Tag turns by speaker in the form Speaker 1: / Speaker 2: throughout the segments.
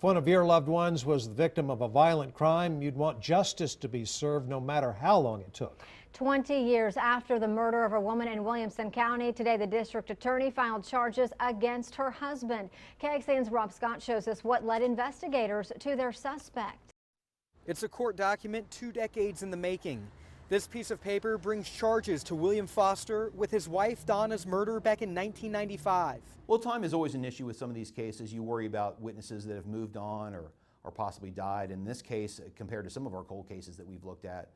Speaker 1: If one of your loved ones was the victim of a violent crime, you'd want justice to be served no matter how long it took.
Speaker 2: 20 years after the murder of a woman in Williamson County, today the district attorney filed charges against her husband. KXAN's Rob Scott shows us what led investigators to their suspect.
Speaker 3: It's a court document 2 decades in the making. This piece of paper brings charges to William Foster with his wife Donna's murder back in 1995.
Speaker 4: Well, time is always an issue with some of these cases. You worry about witnesses that have moved on or possibly died. In this case, compared to some of our cold cases that we've looked at,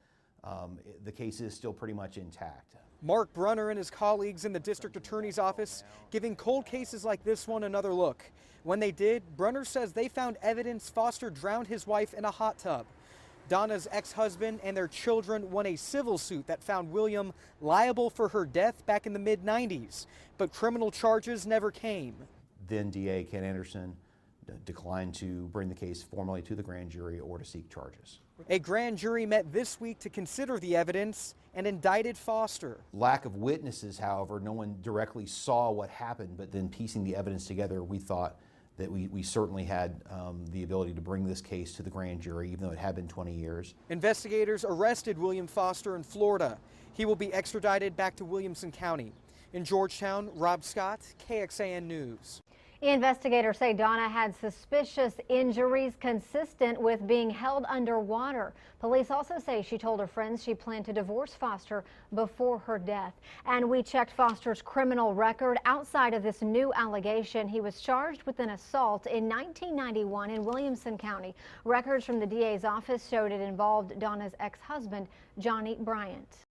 Speaker 4: the case is still pretty much intact.
Speaker 3: Mark Brunner and his colleagues in the district attorney's office giving cold cases like this one another look. When they did, Brunner says they found evidence Foster drowned his wife in a hot tub. Donna's ex-husband and their children won a civil suit that found William liable for her death back in the mid-90s, but criminal charges never came.
Speaker 4: Then DA Ken Anderson declined to bring the case formally to the grand jury or to seek charges.
Speaker 3: A grand jury met this week to consider the evidence and indicted Foster.
Speaker 4: Lack of witnesses, however, no one directly saw what happened, but then piecing the evidence together, we thought that we certainly had the ability to bring this case to the grand jury, even though it had been 20 years.
Speaker 3: Investigators arrested William Foster in Florida. He will be extradited back to Williamson County. In Georgetown, Rob Scott, KXAN News.
Speaker 2: Investigators say Donna had suspicious injuries consistent with being held underwater. Police also say she told her friends she planned to divorce Foster before her death. And we checked Foster's criminal record. Outside of this new allegation, he was charged with an assault in 1991 in Williamson County. Records from the DA's office showed it involved Donna's ex-husband, Johnny Bryant.